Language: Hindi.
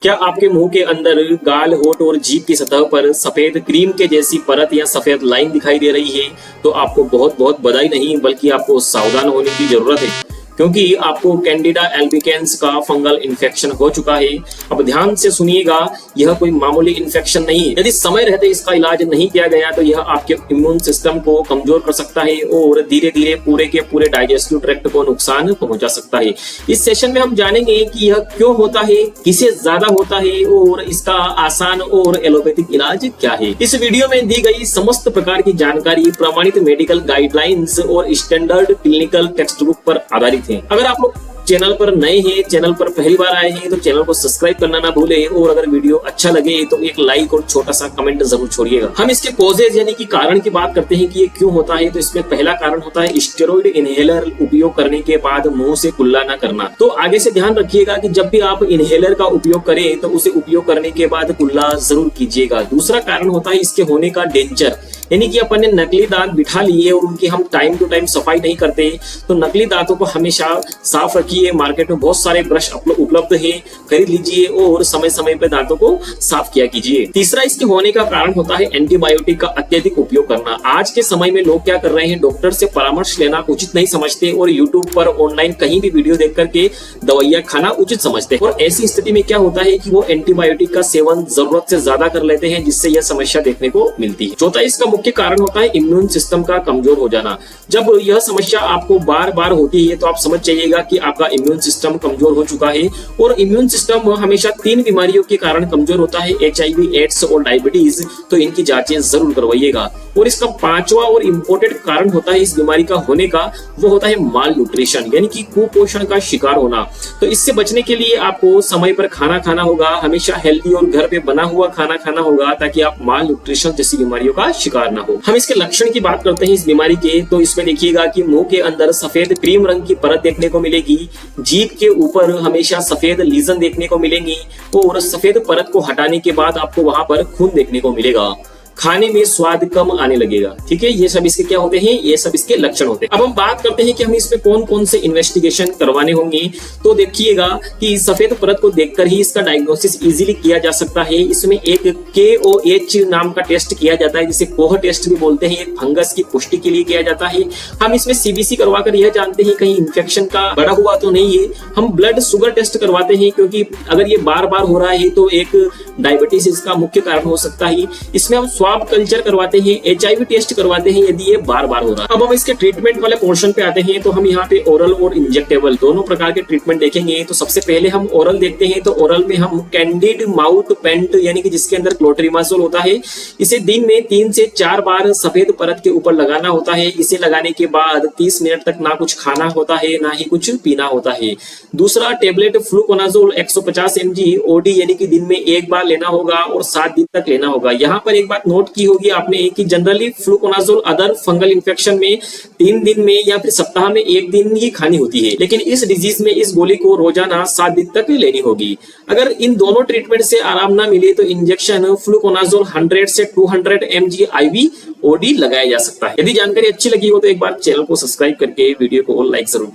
क्या आपके मुंह के अंदर गाल, होठ और जीभ की सतह पर सफेद क्रीम के जैसी परत या सफेद लाइन दिखाई दे रही है? तो आपको बहुत बहुत बधाई नहीं बल्कि आपको सावधान होने की जरूरत है, क्योंकि आपको कैंडिडा एल्बिकेंस का फंगल इन्फेक्शन हो चुका है। अब ध्यान से सुनिएगा, यह कोई मामूली इन्फेक्शन नहीं है। यदि समय रहते इसका इलाज नहीं किया गया तो यह आपके इम्यून सिस्टम को कमजोर कर सकता है और धीरे धीरे पूरे के पूरे डाइजेस्टिव ट्रैक्ट को नुकसान पहुंचा सकता है। इस सेशन में हम जानेंगे कि यह क्यों होता है, किसे ज्यादा होता है और इसका आसान और एलोपैथिक इलाज क्या है। इस वीडियो में दी गई समस्त प्रकार की जानकारी प्रमाणित मेडिकल गाइडलाइंस और स्टैंडर्ड क्लिनिकल टेक्स्ट बुक पर आधारित है। अगर आप लोग चैनल पर नए हैं, चैनल पर पहली बार आए हैं तो चैनल को सब्सक्राइब करना ना भूलें और अगर वीडियो अच्छा लगे तो एक लाइक और छोटा सा कमेंट जरूर छोड़िएगा। हम इसके कॉजेज यानी कि कारण की बात करते हैं कि ये क्यों होता है। तो इसमें पहला कारण होता है स्टेरॉइड इनहेलर उपयोग करने के बाद मुंह से कुल्ला ना करना। तो आगे से ध्यान रखिएगा कि जब भी आप इनहेलर का उपयोग करें तो उसे उपयोग करने के बाद कुल्ला जरूर कीजिएगा। दूसरा कारण होता है इसके होने का डेंजर, यानी कि अपन ने नकली दांत बिठा लिए और उनकी हम टाइम टू टाइम सफाई नहीं करते। तो नकली दांतों को हमेशा साफ रखिए। मार्केट में बहुत सारे ब्रश उपलब्ध हैं, खरीद लीजिए और समय समय पे दांतों को साफ किया कीजिए। तीसरा इसके होने का कारण होता है एंटीबायोटिक का अत्यधिक उपयोग करना। आज के समय में लोग क्या कर रहे हैं, डॉक्टर से परामर्श लेना उचित नहीं समझते और यूट्यूब पर ऑनलाइन कहीं भी वीडियो देख करके दवाइयां खाना उचित समझते हैं। और ऐसी स्थिति में क्या होता है कि वो एंटीबायोटिक का सेवन जरूरत से ज्यादा कर लेते हैं, जिससे यह समस्या देखने को मिलती है। चौथा इसका मुख्य कारण होता है इम्यून सिस्टम का कमजोर हो जाना। जब यह समस्या आपको बार बार होती है तो आप समझ जाइएगा कि आपका इम्यून सिस्टम कमजोर हो चुका है। और इम्यून सिस्टम हमेशा 3 बीमारियों के कारण कमजोर होता है, HIV, एड्स और डायबिटीज। तो इनकी जांचें जरूर करवाइएगा। और इसका 5वां और इम्पोर्टेंट कारण होता है इस बीमारी का होने का, वो होता है माल न्यूट्रिशन, यानी कि कुपोषण का शिकार होना। तो इससे बचने के लिए आपको समय पर खाना खाना होगा, हमेशा हेल्दी और घर पे बना हुआ खाना खाना होगा, ताकि आप माल न्यूट्रिशन जैसी बीमारियों का शिकार ना हो। हम इसके लक्षण की बात करते हैं इस बीमारी के, तो इसमें देखिएगा कि मुंह के अंदर सफेद क्रीम रंग की परत देखने को मिलेगी, जीभ के ऊपर हमेशा सफेद लीजन देखने को मिलेंगी और सफेद परत को हटाने के बाद आपको वहां पर खून देखने को मिलेगा। खाने में स्वाद कम आने लगेगा। ठीक है, ये सब इसके क्या होते हैं, ये सब इसके लक्षण होते हैं। अब हम बात करते हैं कि हम इसमें कौन कौन से इन्वेस्टिगेशन करवाने होंगे। तो देखिएगा कि सफेद परत को देखकर ही इसका डायग्नोसिस इजीली किया जा सकता है। इसमें एक KOH नाम का टेस्ट किया जाता है, जिसे कोह टेस्ट भी बोलते हैं। एक फंगस की पुष्टि के लिए किया जाता है। हम इसमें CBC करवाकर यह जानते हैं कहीं इन्फेक्शन का बड़ा हुआ तो नहीं है। हम ब्लड शुगर टेस्ट करवाते हैं, क्योंकि अगर ये बार बार हो रहा है तो एक डायबिटीज इसका मुख्य कारण हो सकता है। इसमें हम स्वाब कल्चर करवाते हैं, HIV टेस्ट करवाते हैं यदि ये बार बार हो रहा है। अब हम इसके ट्रीटमेंट वाले पोर्शन पे आते हैं। तो हम यहाँ पे ओरल और इंजेक्टेबल दोनों प्रकार के ट्रीटमेंट देखेंगे। तो सबसे पहले हम ओरल देखते हैं। तो ओरल में हम कैंडिड माउथ पेंट, यानी कि जिसके अंदर क्लोट्रिमाजोल होता है, इसे दिन में 3 से 4 बार सफेद परत के ऊपर लगाना होता है। इसे लगाने के बाद 30 मिनट तक ना कुछ खाना होता है ना ही कुछ पीना होता है। दूसरा टेबलेट फ्लूकोनाजोल 150 mg OD, यानी कि दिन में 1 बार लेना होगा और 7 दिन तक लेना होगा। यहाँ पर एक बात नोट की होगी आपने कि generally fluconazole other fungal infection में 3 दिन में या फिर सप्ताह में 1 दिन ही खानी होती है, लेकिन इस डिजीज में इस गोली को रोजाना 7 दिन तक लेनी होगी। अगर इन दोनों ट्रीटमेंट से आराम ना मिले तो इंजेक्शन फ्लूकोनाजोल 100 से 200 mg IV OD लगाया जा सकता है। यदि जानकारी अच्छी लगी हो तो एक बार चैनल को सब्सक्राइब करके वीडियो को लाइक जरूर